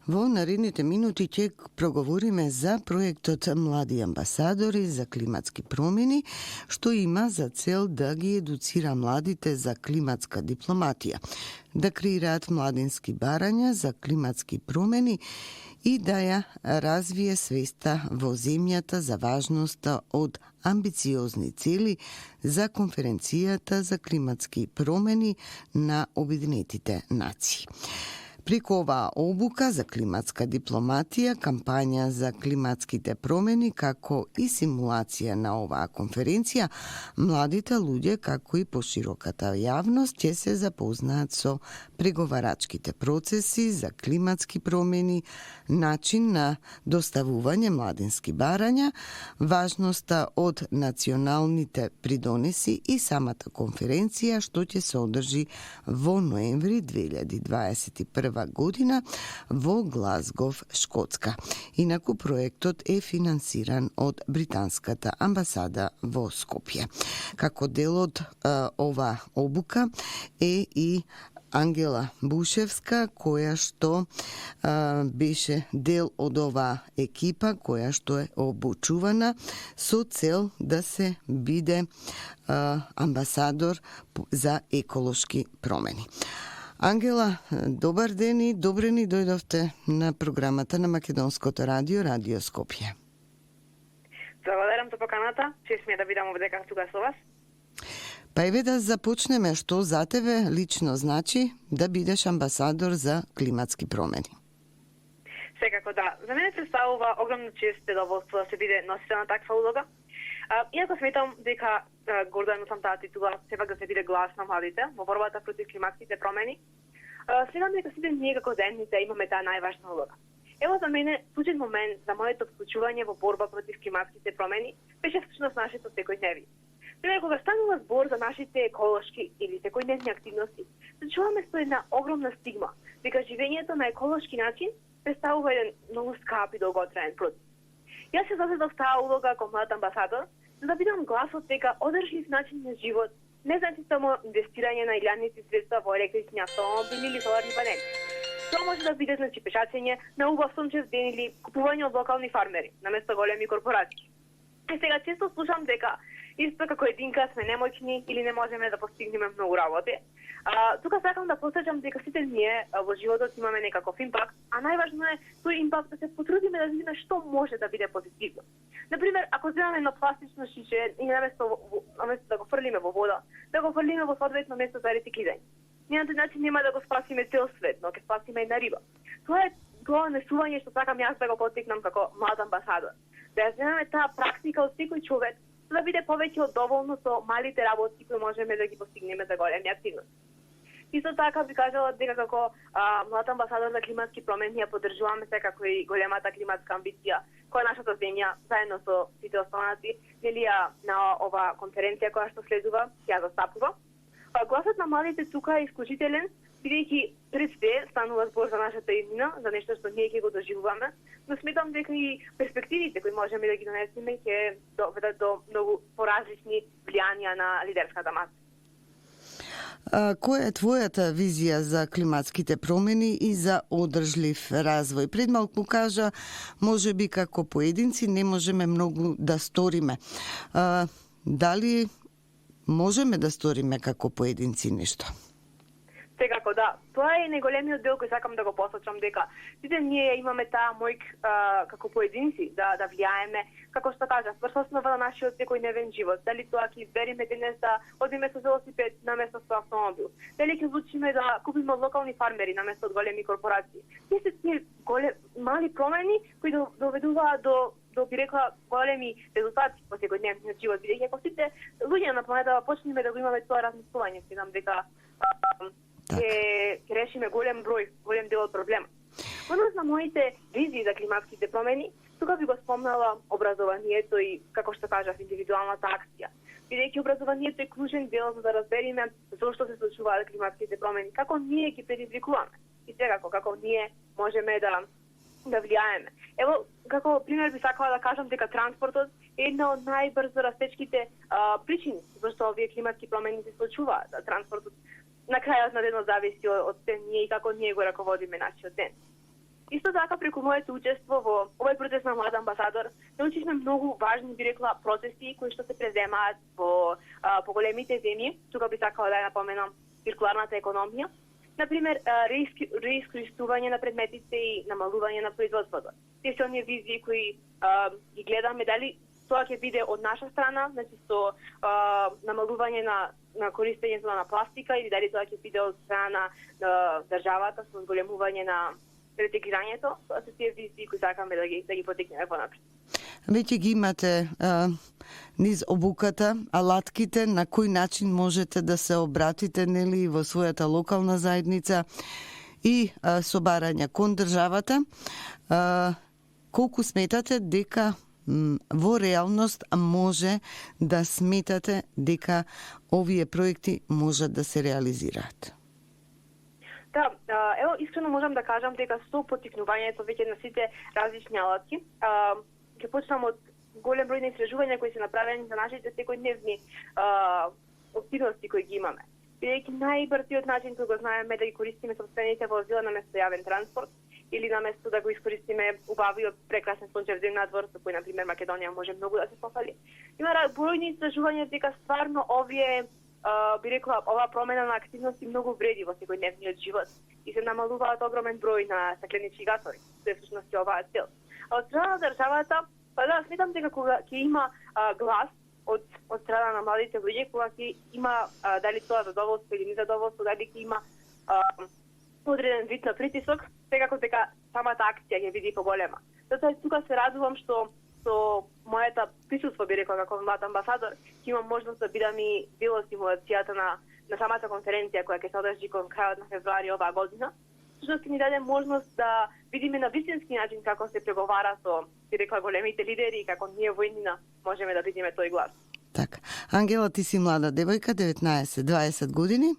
Во наредните минути ќе проговориме за проектот Млади амбасадори за климатски промени, што има за цел да ги едуцира младите за климатска дипломатија, да креираат младински барања за климатски промени и да ја развие свеста во земјата за важноста од амбициозни цели за конференцијата за климатски промени на Обединетите нации. Преку оваа обука за климатска дипломатија, кампања за климатските промени, како и симулација на оваа конференција, младите луѓе, како и пошироката јавност, ќе се запознаат со преговарачките процеси за климатски промени, начин на доставување младински барања, важноста од националните придонеси и самата конференција, што ќе се одржи во ноември 2021 година во Глазгов, Шкотска. Инаку проектот е финансиран од британската амбасада во Скопје. Како дел од ова обука е и Ангела Бушевска, која што беше дел од оваа екипа, која што е обучувана со цел да се биде амбасадор за еколошки промени. Ангела, добар ден и добре ни дојдовте на програмата на Македонското радио, Радио Скопје. Благодарам за поканата, чест ми е да бидам овде тука со вас. Па еве да започнеме, што за тебе лично значи да бидеш амбасадор за климатски промени. Секако да. За мене представува огромна чест и задоволство да се биде носител на таква улога. Иако сметам дека горда сум таа титула, сепак да се биде глас на младите во борбата против климатските промени, сметам дека сите ние како заедница имаме таа најважна улога. Ево за мене клучен момент за моето вклучување во борба против климатските промени беше всушност нашето секојдневие. Пример, кога станува збор за нашите еколошки или секојдневни активности, се чуваме со една огромна стигма, дека живењето на еколошки начин представува еден многу скап и долготраен процес. Јас се зазедов таа улога како млад амбасадор, за да бидам гласот дека одржлив начин на живот не значи само инвестирање на илјадници средства во електрични автомобили или соларни панели. Тоа може да биде значи пешачење на убав сончев ден или купување од локални фармери, наместо големи корпорации. И сега често слушам дека исто како единка сме немоćни или не можеме да постигнеме многу работи. Тука сакам да посеќам дека сите ние во животот имаме некаков импакт, а најважно е тој импакт да се потрудиме да видиме што може да биде позитивно. Например, ако земаме едно пластично шише и наместо да го фрлиме во вода, да го фрлиме во соодветно место за рециклирање. Ние на тој начин нема да го спасиме цел свет, но ќе спасиме една риба. Тоа е несување што сакам јас да го поттикнам како млад амбасадор. Да ја земеме таа практика од секој човек, за да биде повеќе од доволно со малите работи кои можеме да ги постигнеме за големи активности. Исто така би кажала дека како млад амбасадор за климатски промени ја поддржуваме секако и големата климатска амбиција која нашата земја заедно со сите останати велија на ова конференција која што следува ја застапува. Гласот на младите тука е исклучителен, бидејќи пред се станува збор за нашата иднина, за нешто што ние ќе го доживуваме, но сметам дека и перспективите кои можеме да ги донесеме ќе доведат до многу поразлични влијанија на лидерската маса. Која е твојата визија за климатските промени и за одржлив развој? Пред малку кажа, може би како поединци не можеме многу да сториме. Дали можеме да сториме како поединци нешто? Секако да. Тоа е најголемиот дел кој сакам да го посочам, дека сите ние имаме таа мојк како поединци да влијаеме, како што кажав, врз основа на нашиот секојдневен живот. Дали тоа ќе избереме денес да одиме со велосипед наместо со автомобил, дали ќе одлучиме да купиме од локални фармери наместо од големи корпорации. Тие се тие мали промени кои доведуваат до би рекла големи резултати во секојдневниот живот, бидејќи ако сите луѓе на планетата почнеме да го имаме тоа размислување, сметам дека ќе решиме голем дел од проблема. Однос на моите визии за климатските промени, тука би го спомнала образованието и, како што кажав, индивидуалната акција. Бидејќи образованието е клучен дел за да разбереме зошто се случуваат климатските промени, како ние ги предизвикуваме и секако како ние можеме да влијаеме. Ево, како пример би сакала да кажам дека транспортот е една од најбрзо растечките причини зашто овие климатски промени се случуваат. Транспортот на крајот на денот зависи од ние и како ние го раководиме нашиот ден. Исто така преку моето учество во овој процес на млад амбасадор, научивме многу важни, би рекла, процеси кои што се преземаат во поголемите земји. Тука би сакала да ја напоменам циркуларната економија. Например, реискористување на предметите и намалување на производството. Тие се оние визии кои ги гледаме дали тоа ќе биде од наша страна, значи со намалување на користењето на пластика, или дали тоа ќе биде од страна на државата со зголемување на рециклирањето. Тоа се тие визии кои сакаме да ги потекнеме понапред. Веќе ги имате низ обуката, алатките, на кој начин можете да се обратите, нели, во својата локална заедница и со барања кон државата. Колку сметате дека во реалност може да сметате дека овие проекти можат да се реализираат? Да, ево, искрено можам да кажам дека со поттикнувањето веќе на сите различни алатки, ќе почнам од голем број на истражувања кои се направени за нашите секојдневни активности кои ги имаме. Бидејќи најбрзиот начин кој го знаеме да ги користиме сопствените возила наместо јавен транспорт или наместо да го искористиме убавиот прекрасен сончев ден надвор, со кој, например, Македонија може многу да се пофали. Има бројни истражувања дека стварно овие би рекла, ова промена на активности многу вреди во секојдневниот живот и се намалуваат огромен број на стакленички гасови. Тоа е всушност оваа цел. А од страна на државата, па да, сметам дека кога ќе има глас од страна на младите луѓе, кога ќе има дали тоа задоволство или незадоволство, дали ќе има одреден вид на притисок, секако дека самата акција ќе биде поголема. Затоа тука се радувам што со мојата присуство, би рекла, како млад амбасадор, ќе имам можност да бидам и дел од стимулацијата на самата конференција која ќе се одржи кон крајот на февруари оваа година. Всушност ќе ни даде можност да видиме на вистински начин како се преговара со, би рекла, големите лидери и како ние во иднина можеме да видиме тој глас. Така. Ангела, ти си млада девојка, 19-20 години.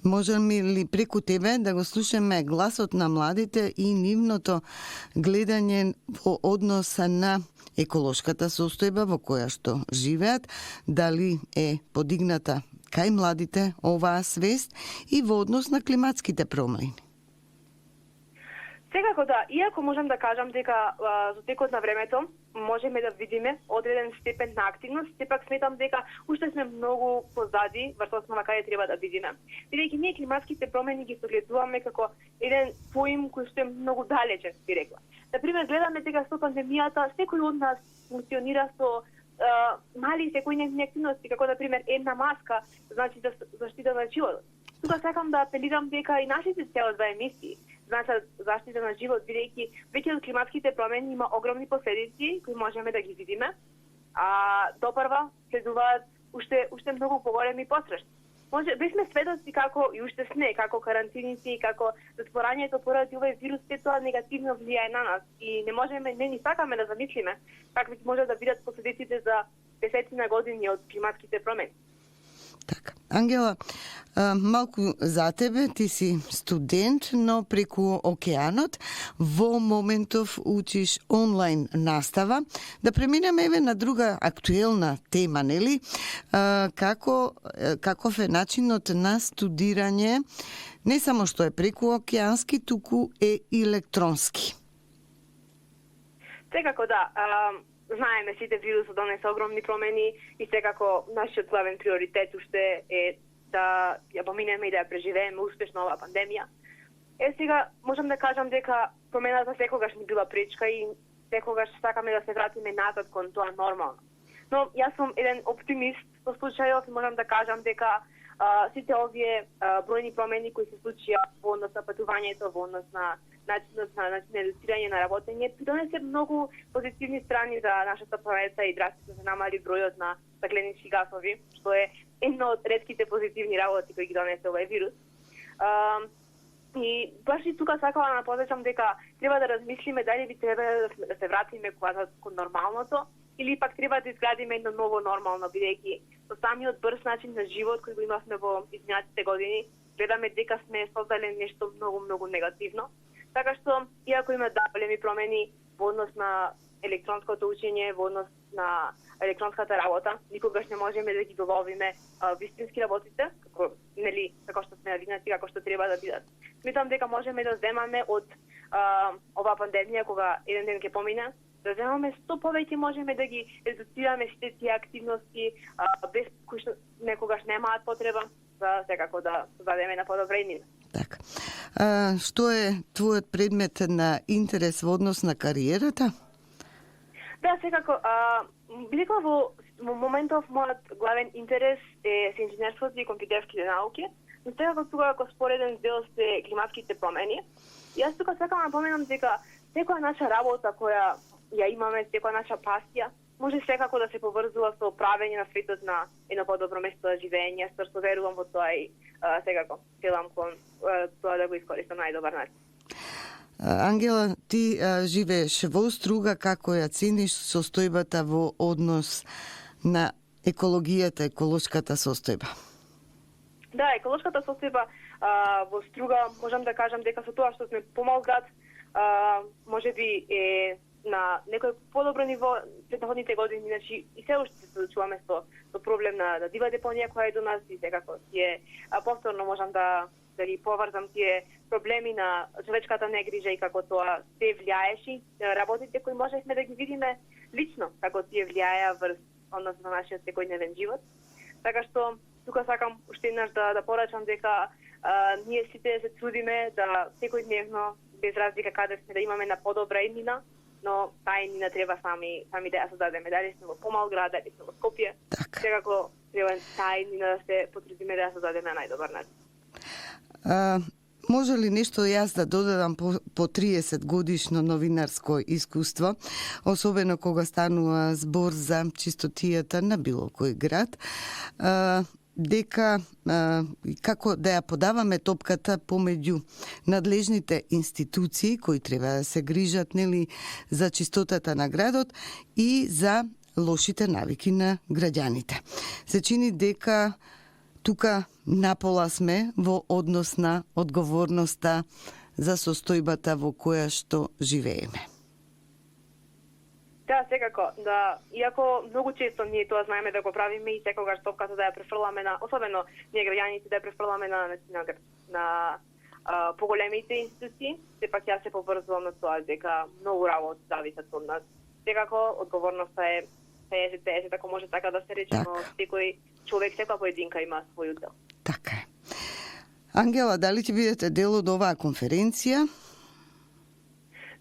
Можеме ли преку тебе да го слушаме гласот на младите и нивното гледање во однос на еколошката состојба во која што живеат, дали е подигната кај младите оваа свест и во однос на климатските промени? Секако да, иако можам да кажам дека со текот на времето можеме да видиме одреден степен на активност, сепак сметам дека уште сме многу позади врз основа каде треба да видиме. Бидејќи ние климатските промени ги согледуваме како еден поим кој што е многу далечен, би рекла. Например, гледаме дека со пандемијата секој од нас функционира со мали секојдневни активности, како например една маска, значи да заштита на животот. Тука сакам да апелирам дека и нашите CO2 емисии значат заштита на живот, бидејќи веќе од климатските промени има огромни последици кои можеме да ги видиме, а допрва следуваат уште многу поголеми пострашни. Бевме сведоци како и уште сме, како карантините и како затворањето поради овој вирус, се тоа негативно влијае на нас и не можеме, не ни сакаме да замислиме какви може да бидат последиците за десетина години од климатските промени. Така. Ангела, малку за тебе, ти си студент, но преку океанот, во моментов учиш онлайн настава. Да преминеме на друга актуелна тема, нели? Каков е начинот на студирање, не само што е преку океански, туку е и електронски? Секако да. Знаеме сите вирусот донесе огромни промени и секако нашиот главен приоритет уште е да ја поминеме и да ја преживееме успешно оваа пандемија. Сега можам да кажам дека промената секогаш ни била пречка и секогаш сакаме да се вратиме назад кон тоа нормално. Но јас сум еден оптимист во случајов и можам да кажам дека сите овие бројни промени кои се случија во однос на патувањето, во однос на начинот на едуцирање на работење, донесе многу позитивни страни за нашата планета и драстично се намали бројот на стакленички гасови, што е едно од ретките позитивни работи кои ги донесе овој вирус. И баш и тука сакала да напомнам дека треба да размислиме дали би требало да се вратиме кон нормалното или пак треба да изградиме едно ново нормално, бидејќи со самиот брз начин на живот кој го имавме во изминатите години, гледаме дека сме создале нешто многу негативно. Така што, иако има големи промени во однос на електронското учење, во однос на електронската работа, никогаш не можеме да ги доловиме вистински работите, како што сме навигнати, како што треба да бидат. Сметам дека можеме да земаме од оваа пандемија, кога еден ден ќе помине, да земаме што повеќе можеме да ги редуцираме сите тие активности, без кои што некогаш немаат потреба, за секако да создадеме на подобрение. Така. Што е твојот предмет на интерес во однос на кариерата? Да, секако. Бидејќи во моментов мојот главен интерес е се инженерството и компјутерските науки, но секако тука како спореден дел се климатските промени. Јас тука сакам да поменам дека секоја наша работа која ја имаме, секоја наша пасија, може секако да се поврзува со правење на светот на едно подобро место за живење, што верувам во тоа и секако целам кон тоа да го искористам најдобар начин. Ангела, ти живееш во Струга, како ја цениш состојбата во однос на екологијата, еколошката состојба? Да, еколошката состојба во Струга, можам да кажам дека со тоа што сме помал град, можеби е на некој подобро ниво претходните години, значи и се уште се соочуваме со проблем на дива депонија која е до нас и секако тие повторно можам да ги поврзам тие проблеми на човечката негрижа и како тоа се влијаеше работите кои можевме да ги видиме лично, како тие влијаја врз однос на нашиот секојдневен живот. Така што тука сакам уште еднаш да порачам дека ние сите се трудиме да секојдневно без разлика каде сме да имаме на подобра иднина, но таа иднина треба сами да ја создадеме. Дали сме во помал град, дали сме во Скопје, секако треба таа иднина да се потрудиме да ја создадеме на најдобар начин. Може ли нешто јас да додадам по 30 годишно новинарско искуство, особено кога станува збор за чистотијата на било кој град, дека како да ја подаваме топката помеѓу надлежните институции кои треба да се грижат нели за чистотата на градот и за лошите навики на граѓаните. Се чини дека тука напола сме во однос на одговорноста за состојбата во која што живееме. Да, секако, да, иако многу често ние тоа знаеме да го правиме и секогаш топката да ја префрламе на, особено ние граѓаните да ја префрламе на поголемите институции, сепак јас се поврзувам на тоа дека многу работи зависат од нас. Секако одговорноста е 50-50, ако може така да се рече, но секој човек, секоја поединка има свој удел. Така е. Ангела, дали ќе бидете дел од оваа конференција?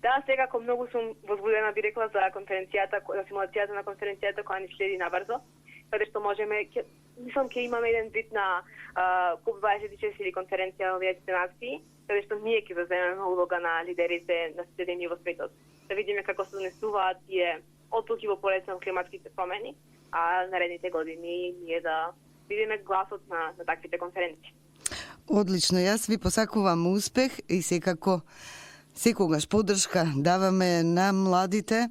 Да, секако многу сум возбудена, би рекла, за конференцијата, за симулацијата на конференцијата која ни следи набрзо, каде што можеме, мислам ќе имаме еден вид на КОП-26 или конференција на Обединетите нации, каде што ние ќе заземеме улога на лидерите на сите земји во светот, да видиме како се донесуваат тие одлуки во полеца на климатските промени, а наредните години ние да видиме гласот на таквите конференции. Одлично, јас ви посакувам успех и секогаш поддршка даваме на младите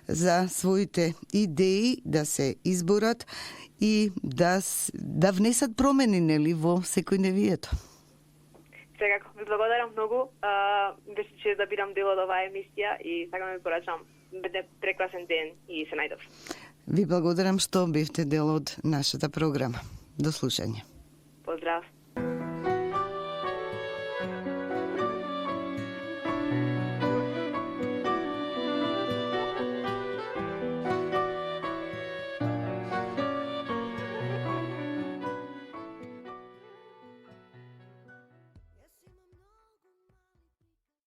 за своите идеи да се изборат и да внесат промени нели во секојдневието. Секако, ви благодарам многу. Беше чест да бидам дел од оваа емисија и сакам да ви порачам прекрасен ден и се најдов. Ви благодарам што бевте дел од нашата програма. До слушање. Поздрав.